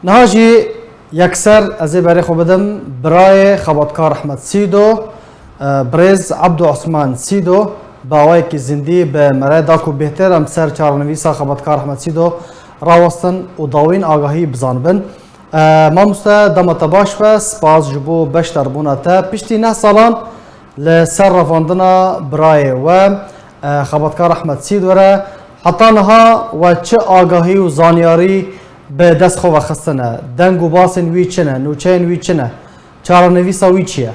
نهاجی یکسر از برای خو بدم برای خبرکار احمد سیدو برز عبدو عثمان سیدو باوی که زندی به مرای داکو بهتر ام سر چارنویسا خبرکار احمد سیدو راوستن و داوین آگاهی بزانبن ما مستا دمت باش و سپاس جبو بشتر بوناتا پشتی نه سالان لسر رفاندنا برای و خبرکار احمد سیدو را حتی نها و چه آگاهی و زانیاری به دست خو خستنه دنگ و باسن وی چنه نوچین وی چنه چارنویسا وی چیه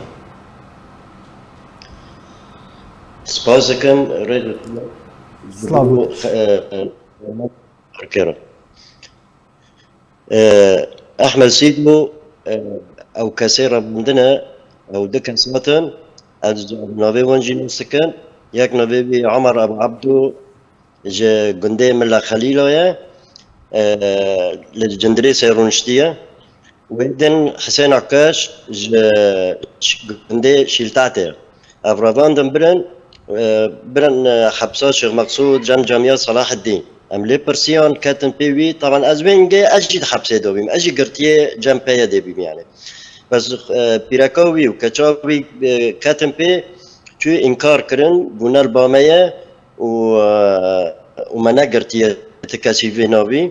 سپاس دکم سلام احمد سيدو او كثيرا عندنا او دكان سمتن از نوفي ونجي سكن ياك نوفي عمر ابو عبدو جا جندي ملا خليلويا للجندري سيرونشتيا ويدن حسين عكاش جندي شيلتاتي افرافاندن برن حبسات شيخ مقصود جام جامعة صلاح الدين ام لي برسيون كاتن بيوي طبعا ازبين جي اجي حبسه دوبيم اجي قرتيه جام بيا ديبيم يعني بس بيراكوي وكاتشاوي كاتن بي شو انكار كرن بونا الباميه ومنا قرتيه تكاسيفي نوبي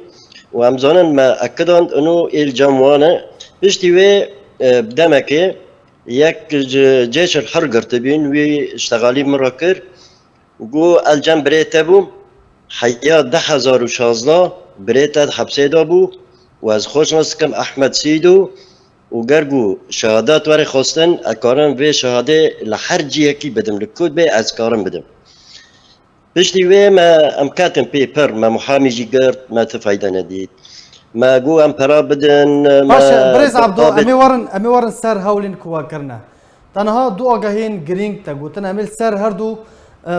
وامزونن ما اكدون انه الجاموانه بيشتي بدمكي ياك جيش الحر قرتبين وي اشتغالي مراكر وقو الجام بريتبو حياة 2016 بريتاد حبسه دابو و از خوش نسکم احمد سیدو و گرگو شهادات وری خواستن اکارم و شهاده لحر جیه کی بدم لکود به از کارم بدم بشتی و ما ام کاتم پیپر ما محامی جی گرد ما تفایده ندید ما گو ام پرا بدن باشه برز عبدو امی ورن سر هولین کوا کرنه تنها دو آگاهین گرینگ تا گوتن امیل سر هر دو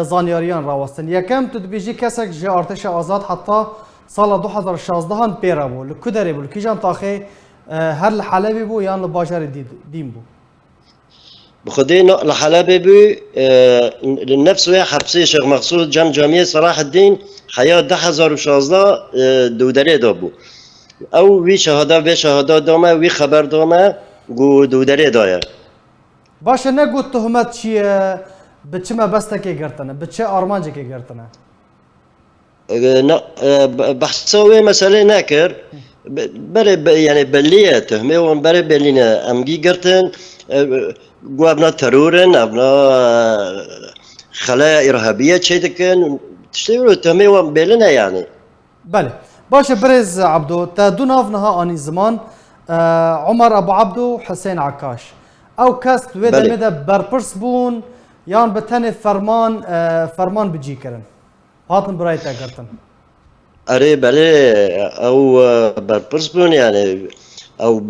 زانیاریان راوستن یکم تو دبیجی کسک جه ارتش آزاد حتی سال 2016 پیرا بو لکدری بو لکیجان تاخی هر لحلبی بو یا لباجر دیم بو بخدي لحلبي بي لنفس حبسي شيخ مقصود جام جامعة صلاح الدين حياة 2016 دودري دابو او وی شهاده دامه وی خبر دامه گو دودري دايا باشه نگو تهمت چیه به چه مبسته که گرتنه به چه آرمانجه که گرتنه بحثاوي مسألة ناكر بري يعني بلية تهمه وان بري بلينا امجي قرتن قو ابنا ترورن ابنا خلايا ارهابية تشيدكن تشتغلوا تهمه وان بلينا يعني بله باشه برز عبدو تا دو نافنها آني زمان عمر ابو عبدو حسين عكاش او كاست ويدا ميدا برپرس بون یان بتن فرمان بجی کرن هاتن برای تا گرتن اره بله او برپرس بون يعني او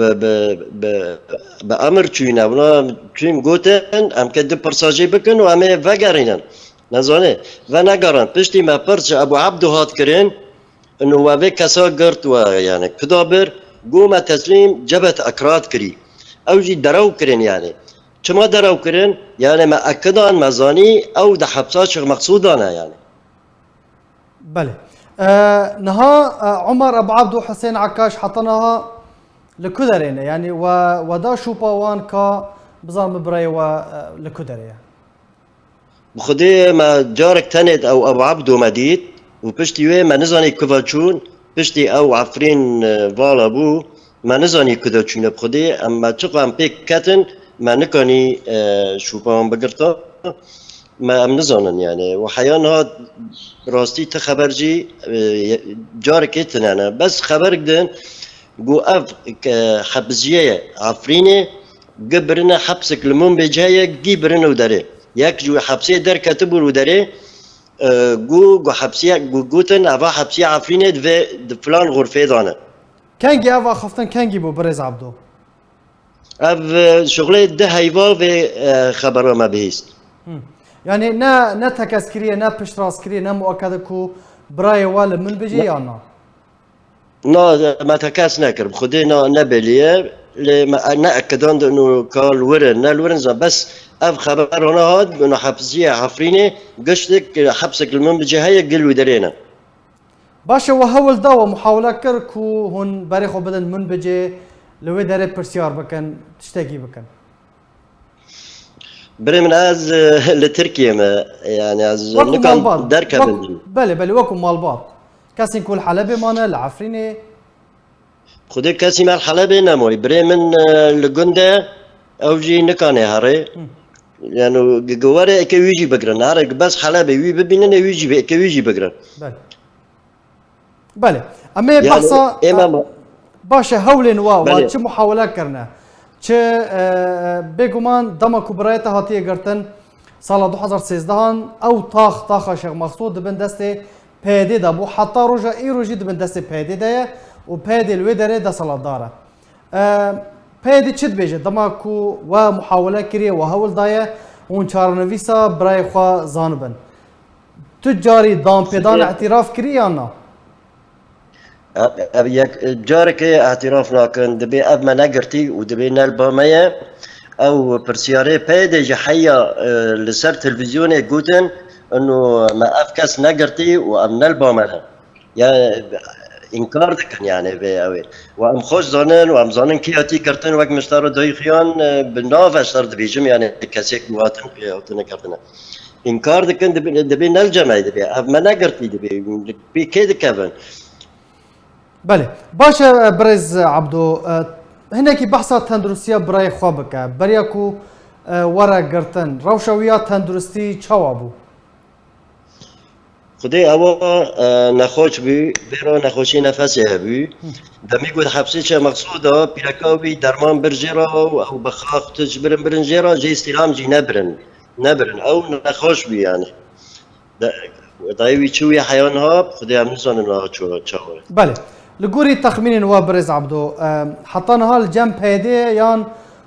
بامر چوين اونا چوين گوتن ام كده پرساجي بكن و امه وگرينن نزانه و نگرن پشتی ما پرس ابو عبدو هات کرن انه وفي كسا قرت يعني كدابر قوم تسليم جبت اكراد كري او جي درو كرن يعني كما درو كرن يعني ما اكدان مزاني او ده حبسات شيخ مقصودانا يعني بله نها عمر ابو عبدو حسين عكاش حطناها لكدرين يعني ودا شوباوان كا بزام براي و لكدرين بخدي ما جارك تند او ابو عبدو مديد وبشتي وي ما نزاني كوفاتشون بشتي او عفرين فالا بو ما نزاني كوفاتشون بخدي اما تقام بيك كاتن ما نكاني شوبان بقرطا ما ام نزانن يعني وحيانا راستي تخبرجي جارك اتنانا بس خبرك دن قو اف حبزيه عفريني قبرنا حبسك المون بجايه قبرنا وداري ياك جو حبسيه در كاتبو وداري جو حبسيه جوتن افا حبسيه عفرينه في فلان غرفه دانه كانجي افا خفتن كانجي بو برز عبدو اف شغله ده هيفا في خبره ما بهيست يعني نا تكاسكريه نا بشراسكريه نا مؤكده كو براي ولا من بيجي يا نا ما تكاس ناكر بخدينا نبليه لما ناكدون انه قال ورن الورن بس اف خبر هنا هاد انه حبسيه عفرينه قشتك حبسك المنبجه هي قل ودرينا باشه و هول دا و محاوله کرد کو هون برای خو بدن من بجه لوی داره پرسیار بکن تشتاقی بکن بري من از لتركيا ما يعني از وكو نكون مالبات دركا بندي بله وكو مالبات كاسين كل حلبة مانا العفريني خدي كاسي مع الحلبة نموي بري من لقندا او جي نكاني هاري يعني جواري اكويجي بقرن هاري بس حلبة وي ببينن يجي اكويجي بقرن بله بله اما يعني بحثا امام باشه هولن و بله چه محاوله کرنه چه بگومان دما کبرایت هاتیه گرتن سال 2013 او طاخ شیخ مقصود دبن دست پیدی دا بو حتی روژا ای روژی دبن دست پیدی دایه و پیدی الوی داره دا سال داره پیدی چید بیجه دما کو و محاوله کریه و هول دایه اون چارنویسا برای خواه زانبن تجاری دام پیدان اعتراف کری یا نه؟ ياك جارك اعتراف لكن دبي اب ما نقرتي ودبي نالبامية او برسياري بيدي جحية لسر تلفزيوني قوتن انه ما افكس نقرتي وام نالبامها يا انكار دكن يعني بي اوي وام خوش زانن وام زانن كياتي كرتن وقت مشتار دايخيان بالناف اشتر دبيجم يعني كاسيك مواطن كياتن كرتنا انكار دكن دبي نالجمع دبي اب ما نقرتي دبي كيد كفن بله باشه برز عبدو هناك بحثا تندرستيا براي خوابك برياكو ورا گرتن روشويا تندرستی چوابو خدي اوا نخوش بي بيرو نخوشي نفسي هبي دمي قد حبسي شا مقصوده بيركاوي درمان برجرا او بخاخ تجبرن برنجرا جي استلام جي نبرن او نخوش بي يعني دايوي شوي حيوانها خدي هم نزان انها چاوه بله لگوری تخمین و برز عبدو حطان هال جنب پیده یان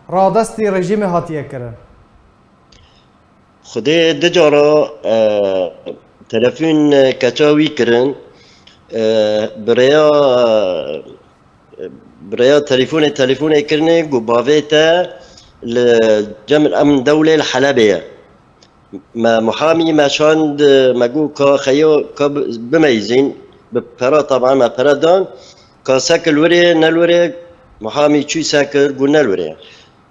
رادستی رژیم هاتیه کرن خدي دجارا تلفون كتاوي كرن بريا تليفون كرني قبافيتا لجمع الامن دولة الحلبية ما محامي ما شاند ما جو كا خيو بميزين ببرا طبعا ما برادان كا ساكل وري نالوري محامي شو ساكر قول نالوري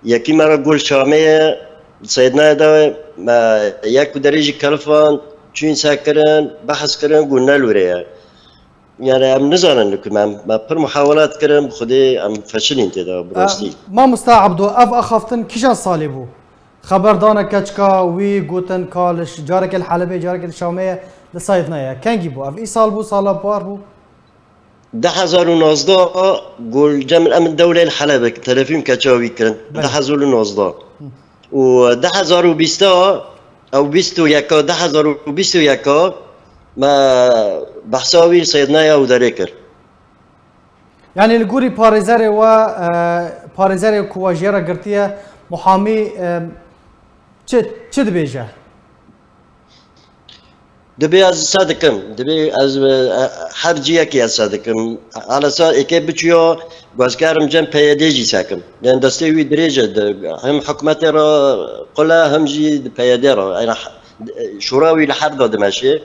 يكي مرة قول شامية سيدنا دا ما ياكو دريجي كلفان چون ساكرن بحث كرن قول نالوري يعني ام نزانن لكم ما بر محاولات كرن بخدي ام فشلين تدا براستي ما مستعبدو اف اخافتن كيشان صالبو خبر دانا كاتشكا وي قوتن كالش جارك الحلبي جارك الشامية لسايدنايا كان جيبو اف اي سال بو سالا بار بو 2019 قول جمع الامن الدولي الحلبة تلفون كاتشاوي كرن 2019 و 2020 او 2021 ما بحثاوي سيدنايا وداريكر يعني الجوري باريزاري و باريزاري كواجيرا قرتيه محامي چد بيجه دبي از صادقم دبي از حرجيه كي از صادقم على اساس اكي بتشيو باسكارم جنب بيديجي ساكم لان دستوي دريجه هم حكمتي را قلا هم جي بيديرا انا شوراوي لحد دمشق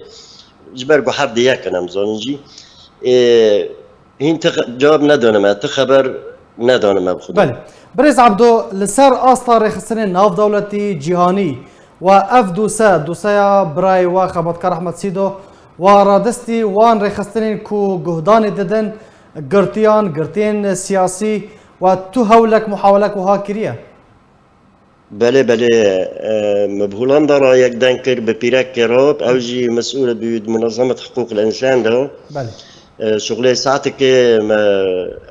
جبرقو حد ياك انا مزونجي هين جواب ندونم تخبر ندونم بخدا بله برز عبدو لسر اصلا رخصتين ناف دولتي جهاني و اف دوسا براي و خبركار احمد سيدو و رادستي وان رخصتين كو جهدان ددن قرتين سياسي و تو هولك محاولك وها كريه بله مبهولان دارا یک دنکر بپیرک کراب اوجی مسئول بود منظمة حقوق الانسان ده بله شغله ساعتی که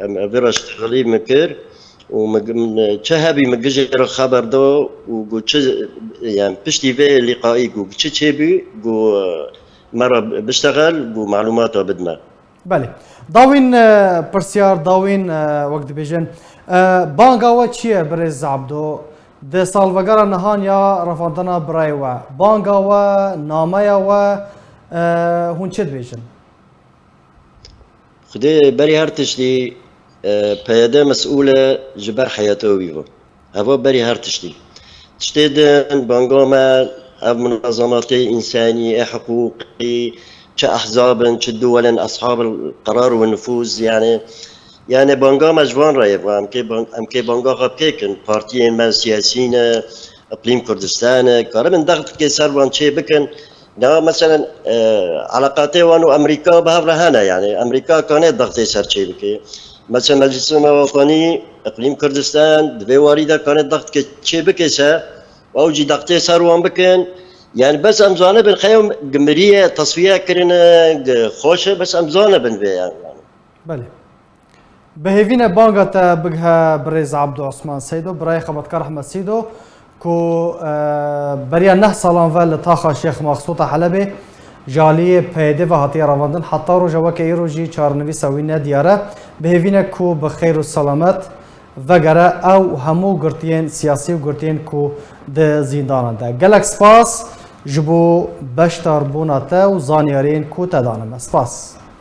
ما برا اشتغالی مکر و چه هبی مگجر خبر ده و گو چه يعني پشتی به لقایی گو چه بی گو مرا بشتغل گو معلوماته بدنا بله داوين برسيار داوين وقت بيجن بانغاوا چیه برز عبدو ده سالفگارا نهان یا رفاندنا برایوا بانغاوا نامایا و هون چه بيجن خدي بري هرتشتي پیاده مسئول جبر حياته ويفو هوا بري هرتشتي تشتيدن بانغاما منظمات إنسانية حقوقي كأحزاب كدول أصحاب القرار والنفوذ يعني بانجا مجبان رأي أم كي بانجا غبكيكن بارتيين من سياسيين إقليم كردستان كارمن ضغط كيسر وان شيء بكن لا مثلا علاقاتي وانو أمريكا بهفرهانا يعني أمريكا كانت ضغط يسر شيء بكي مثلا مجلس الوطني إقليم كردستان دبي واردة كانت ضغط شيء بكيسا وأوجي ضغط يسر وان بكن يعني بس أمزانة بن خيوم جمهورية تصفية كرنا خوشة بس أمزانة بن بي يعني بله بهيفينا بانغا بقها بريز عبدو عثمان سيدو براي خبطكار احمد سيدو كو بريا نه سالان ول تاخا شيخ مقصود حلبي جالي بيدي وهاتي رواندن حتى رو جوا كيرو جي چارنوي سوينا ديارة بهيفينا كو بخير والسلامت وگره او همو گرتين سياسي وگرتين كو ده زندان ده گلک سپاس جبو بشتر بوناته و زانيارين كو تدانم سپاس